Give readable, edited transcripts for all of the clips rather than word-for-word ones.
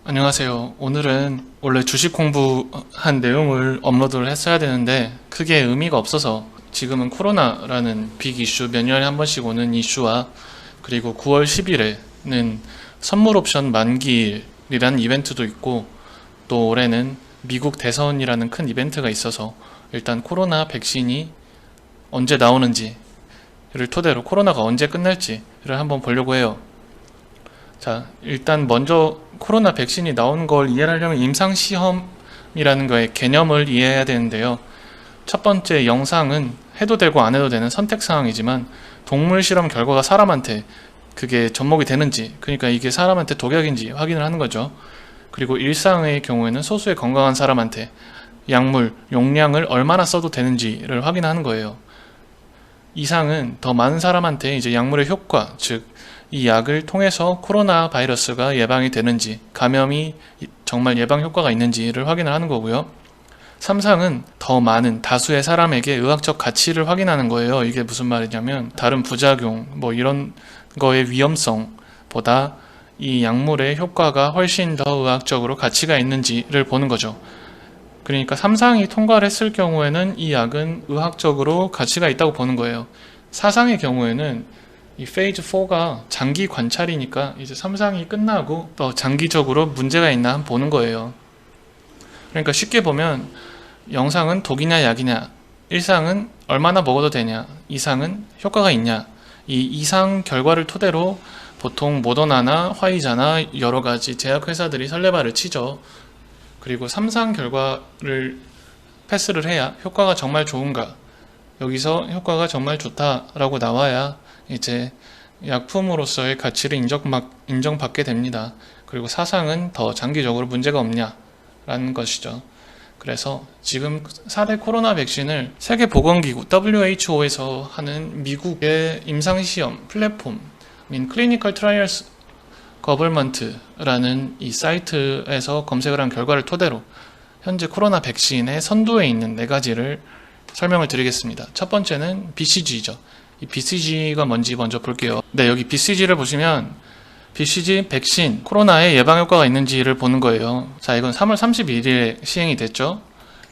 안녕하세요. 오늘은 원래 주식 공부한 내용을 업로드를 했어야 되는데 크게 의미가 없어서 지금은 코로나라는 빅 이슈, 몇 년에 한 번씩 오는 이슈와 그리고 9월 10일에는 선물 옵션 만기일이라는 이벤트도 있고 또 올해는 미국 대선이라는 큰 이벤트가 있어서 일단 코로나 백신이 언제 나오는지를 토대로 코로나가 언제 끝날지를 한번 보려고 해요. 자, 일단 먼저 코로나 백신이 나오는 걸 이해하려면 임상시험이라는 거의 개념을 이해해야 되는데요. 첫 번째 영상은 해도 되고 안 해도 되는 선택사항이지만 동물 실험 결과가 사람한테 그게 접목이 되는지, 그러니까 이게 사람한테 독약인지 확인을 하는 거죠. 그리고 일상의 경우에는 소수의 건강한 사람한테 약물 용량을 얼마나 써도 되는지를 확인하는 거예요. 이상은 더 많은 사람한테 이제 약물의 효과, 즉 이 약을 통해서 코로나 바이러스가 예방이 되는지, 감염이 정말 예방 효과가 있는지를 확인을 하는 거고요. 3상은 더 많은 다수의 사람에게 의학적 가치를 확인하는 거예요. 이게 무슨 말이냐면 다른 부작용 뭐 이런 거의 위험성보다 이 약물의 효과가 훨씬 더 의학적으로 가치가 있는지를 보는 거죠. 그러니까 3상이 통과를 했을 경우에는 이 약은 의학적으로 가치가 있다고 보는 거예요. 4상의 경우에는 이 페이즈 4가 장기 관찰이니까 이제 3상이 끝나고 또 장기적으로 문제가 있나 한번 보는 거예요. 그러니까 쉽게 보면 영상은 독이냐 약이냐, 1상은 얼마나 먹어도 되냐, 2상은 효과가 있냐, 이 2상 결과를 토대로 보통 모더나나 화이자나 여러 가지 제약회사들이 설레발을 치죠. 그리고 3상 결과를 패스를 해야 효과가 정말 좋은가, 여기서 효과가 정말 좋다라고 나와야 이제 약품으로서의 가치를 인정받게 됩니다. 그리고 4상은 더 장기적으로 문제가 없냐라는 것이죠. 그래서 지금 4대 코로나 백신을 세계보건기구 WHO에서 하는 미국의 임상시험 플랫폼인 클리니컬 트라이얼스 거벌먼트라는 이 사이트에서 검색을 한 결과를 토대로 현재 코로나 백신의 선두에 있는 4가지를 설명을 드리겠습니다. 첫 번째는 BCG죠. 이 BCG가 뭔지 먼저 볼게요. 네, 여기 BCG를 보시면 BCG 백신 코로나에 예방 효과가 있는지를 보는 거예요. 자, 이건 3월 31일에 시행이 됐죠.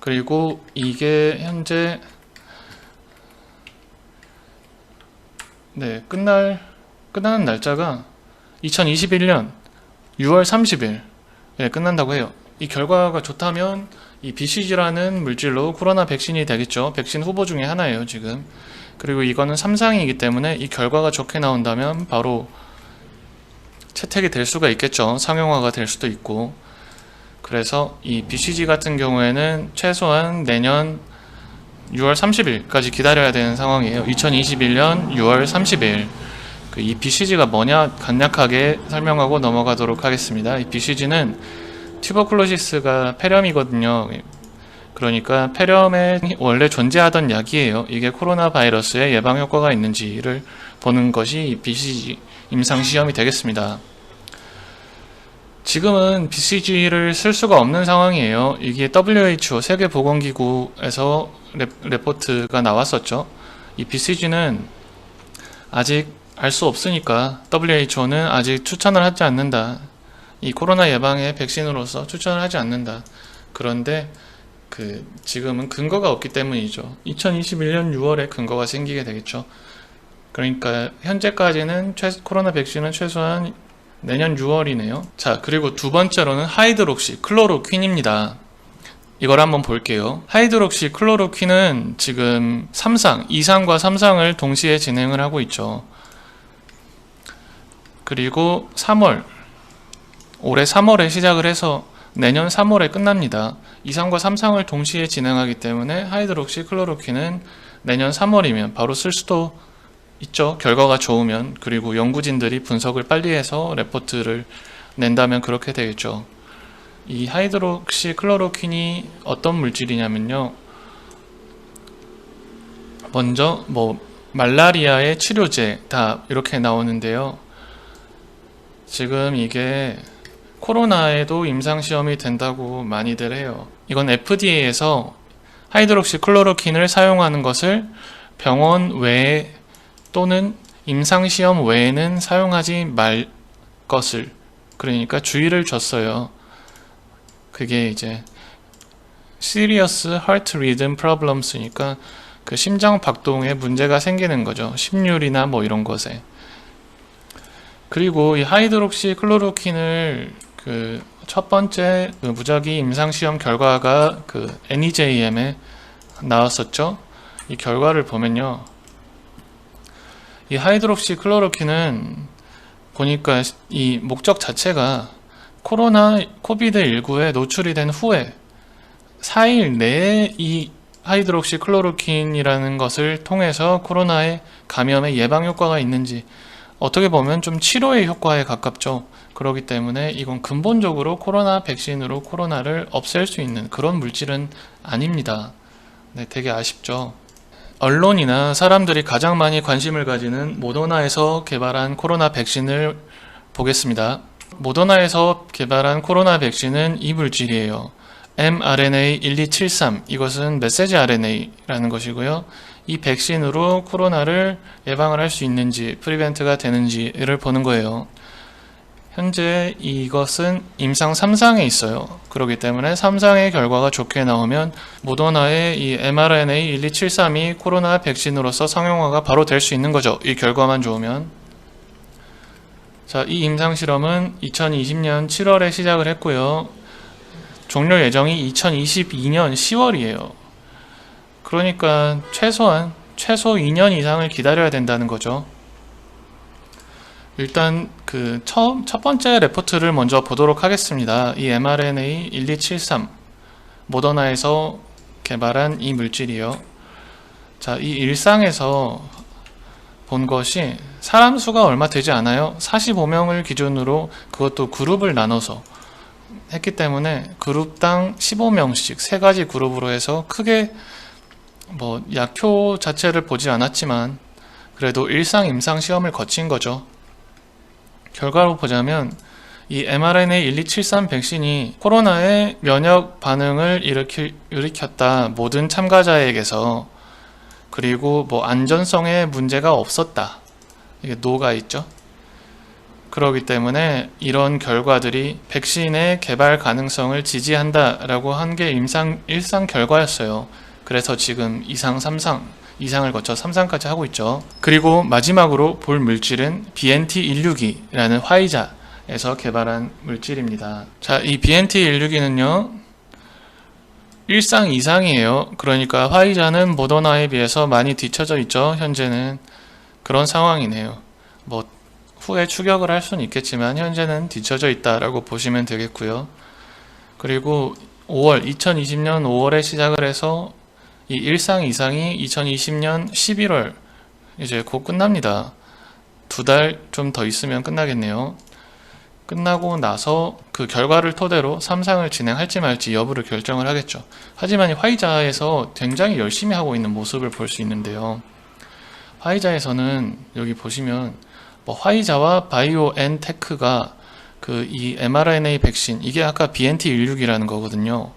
그리고 이게 현재 끝나는 날짜가 2021년 6월 30일에 끝난다고 해요. 이 결과가 좋다면 이 BCG라는 물질로 코로나 백신이 되겠죠. 백신 후보 중에 하나예요, 지금. 그리고 이거는 3상이기 때문에 이 결과가 좋게 나온다면 바로 채택이 될 수가 있겠죠. 상용화가 될 수도 있고. 그래서 이 BCG 같은 경우에는 최소한 내년 6월 30일까지 기다려야 되는 상황이에요. 2021년 6월 30일. 이 BCG가 뭐냐 간략하게 설명하고 넘어가도록 하겠습니다. 이 BCG는 튜버클로시스가 폐렴이거든요. 그러니까 폐렴에 원래 존재하던 약이에요. 이게 코로나 바이러스의 예방 효과가 있는지를 보는 것이 BCG 임상시험이 되겠습니다. 지금은 BCG를 쓸 수가 없는 상황이에요. 이게 WHO 세계보건기구에서 레포트가 나왔었죠. 이 BCG는 아직 알 수 없으니까 WHO는 아직 추천을 하지 않는다. 이 코로나 예방의 백신으로서 추천을 하지 않는다. 그런데 지금은 근거가 없기 때문이죠. 2021년 6월에 근거가 생기게 되겠죠. 그러니까 현재까지는 코로나 백신은 최소한 내년 6월이네요. 자, 그리고 두 번째로는 하이드록시 클로로퀸입니다. 이걸 한번 볼게요. 하이드록시 클로로퀸은 지금 3상, 2상과 3상을 동시에 진행을 하고 있죠. 그리고 올해 3월에 시작을 해서 내년 3월에 끝납니다. 2상과 3상을 동시에 진행하기 때문에 하이드록시 클로로퀸은 내년 3월이면 바로 쓸 수도 있죠. 결과가 좋으면. 그리고 연구진들이 분석을 빨리 해서 레포트를 낸다면 그렇게 되겠죠. 이 하이드록시 클로로퀸이 어떤 물질이냐면요. 먼저 말라리아의 치료제 다 이렇게 나오는데요. 지금 이게 코로나에도 임상시험이 된다고 많이들 해요. 이건 FDA에서 하이드록시 클로로퀸을 사용하는 것을 병원 외에 또는 임상시험 외에는 사용하지 말 것을, 그러니까 주의를 줬어요. 그게 이제 Serious Heart Rhythm Problems니까 그 심장 박동에 문제가 생기는 거죠. 심률이나 뭐 이런 것에. 그리고 이 하이드록시 클로로킨을 그 첫 번째 그 무작위 임상 시험 결과가 그 NEJM에 나왔었죠. 이 결과를 보면요, 이 하이드록시 클로로킨은 보니까 이 목적 자체가 코로나 코비드19에 노출이 된 후에 4일 내에 이 하이드록시 클로로킨이라는 것을 통해서 코로나의 감염의 예방 효과가 있는지, 어떻게 보면 좀 치료의 효과에 가깝죠. 그렇기 때문에 이건 근본적으로 코로나 백신으로 코로나를 없앨 수 있는 그런 물질은 아닙니다. 네, 되게 아쉽죠. 언론이나 사람들이 가장 많이 관심을 가지는 모더나에서 개발한 코로나 백신을 보겠습니다. 모더나에서 개발한 코로나 백신은 이 물질이에요. mRNA-1273, 이것은 메시지 RNA라는 것이고요. 이 백신으로 코로나를 예방을 할 수 있는지, 프리벤트가 되는지를 보는 거예요. 현재 이것은 임상 3상에 있어요. 그렇기 때문에 3상의 결과가 좋게 나오면 모더나의 이 mRNA-1273이 코로나 백신으로서 상용화가 바로 될 수 있는 거죠. 이 결과만 좋으면. 자, 이 임상 실험은 2020년 7월에 시작을 했고요. 종료 예정이 2022년 10월이에요. 그러니까 최소 2년 이상을 기다려야 된다는 거죠. 일단 그 첫 번째 레포트를 먼저 보도록 하겠습니다. 이 mRNA-1273 모더나에서 개발한 이 물질이요. 자, 이 일상에서 본 것이 사람 수가 얼마 되지 않아요. 45명을 기준으로, 그것도 그룹을 나눠서 했기 때문에 그룹당 15명씩 세 가지 그룹으로 해서 크게 뭐 약효 자체를 보지 않았지만 그래도 일상 임상 시험을 거친 거죠. 결과로 보자면 이 mRNA-1273 백신이 코로나의 면역 반응을 일으켰다, 모든 참가자에게서. 그리고 뭐 안전성에 문제가 없었다, 이게 노가 있죠. 그렇기 때문에 이런 결과들이 백신의 개발 가능성을 지지한다라고 한 게 일상 결과였어요. 그래서 지금 2상, 3상, 2상을 거쳐 3상까지 하고 있죠. 그리고 마지막으로 볼 물질은 BNT162라는 화이자에서 개발한 물질입니다. 자, 이 BNT162는요, 1상, 2상이에요. 그러니까 화이자는 모더나에 비해서 많이 뒤처져 있죠. 현재는 그런 상황이네요. 뭐 후에 추격을 할 수는 있겠지만 현재는 뒤처져 있다라고 보시면 되겠고요. 그리고 2020년 5월에 시작을 해서 이 1상, 2상이 2020년 11월 이제 곧 끝납니다. 2달 좀 더 있으면 끝나겠네요. 끝나고 나서 그 결과를 토대로 3상을 진행할지 말지 여부를 결정을 하겠죠. 하지만 화이자에서 굉장히 열심히 하고 있는 모습을 볼 수 있는데요. 화이자에서는 여기 보시면 뭐 화이자와 바이오엔테크가 그 이 mRNA 백신, 이게 아까 BNT162라는 거거든요.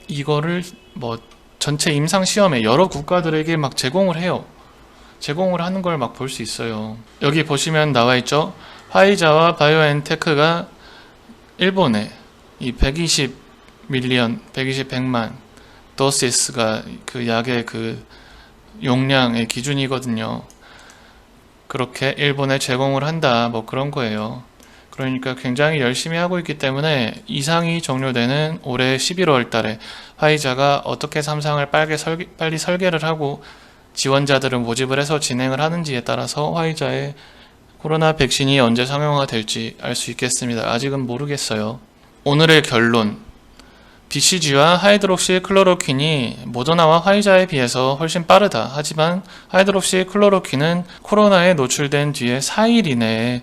이거를 뭐 전체 임상 시험에 여러 국가들에게 막 제공을 해요. 제공을 하는 걸 막 볼 수 있어요. 여기 보시면 나와 있죠. 화이자와 바이오엔테크가 일본에 이 100만 도시스가 그 약의 그 용량의 기준이거든요. 그렇게 일본에 제공을 한다, 뭐 그런 거예요. 그러니까 굉장히 열심히 하고 있기 때문에 2상이 종료되는 올해 11월 달에 화이자가 어떻게 3상을 빨리 설계를 하고 지원자들을 모집을 해서 진행을 하는지에 따라서 화이자의 코로나 백신이 언제 상용화 될지 알 수 있겠습니다. 아직은 모르겠어요. 오늘의 결론, BCG와 하이드록시 클로로킨이 모더나와 화이자에 비해서 훨씬 빠르다. 하지만 하이드록시 클로로킨은 코로나에 노출된 뒤에 4일 이내에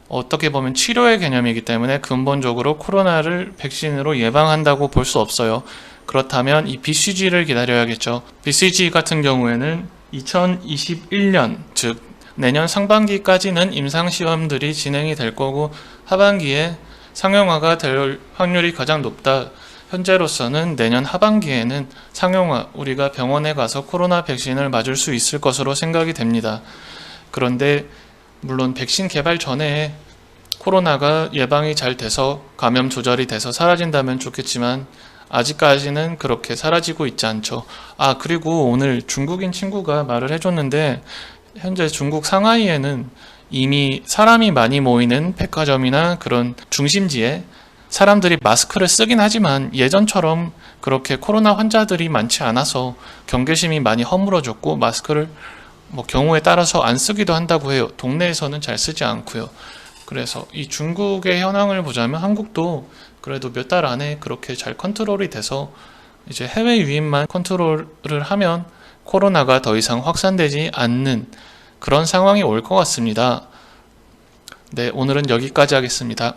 어떻게 보면 치료의 개념이기 때문에 근본적으로 코로나를 백신으로 예방한다고 볼 수 없어요. 그렇다면 이 BCG를 기다려야겠죠. BCG 같은 경우에는 2021년, 즉 내년 상반기까지는 임상시험들이 진행이 될 거고 하반기에 상용화가 될 확률이 가장 높다. 현재로서는 내년 하반기에는 상용화, 우리가 병원에 가서 코로나 백신을 맞을 수 있을 것으로 생각이 됩니다. 그런데 물론 백신 개발 전에 코로나가 예방이 잘 돼서 감염 조절이 돼서 사라진다면 좋겠지만 아직까지는 그렇게 사라지고 있지 않죠. 아, 그리고 오늘 중국인 친구가 말을 해줬는데 현재 중국 상하이에는 이미 사람이 많이 모이는 백화점이나 그런 중심지에 사람들이 마스크를 쓰긴 하지만 예전처럼 그렇게 코로나 환자들이 많지 않아서 경계심이 많이 허물어졌고 마스크를 뭐 경우에 따라서 안 쓰기도 한다고 해요. 동네에서는 잘 쓰지 않고요. 그래서 이 중국의 현황을 보자면 한국도 그래도 몇 달 안에 그렇게 잘 컨트롤이 돼서 이제 해외 유입만 컨트롤을 하면 코로나가 더 이상 확산되지 않는 그런 상황이 올 것 같습니다. 네, 오늘은 여기까지 하겠습니다.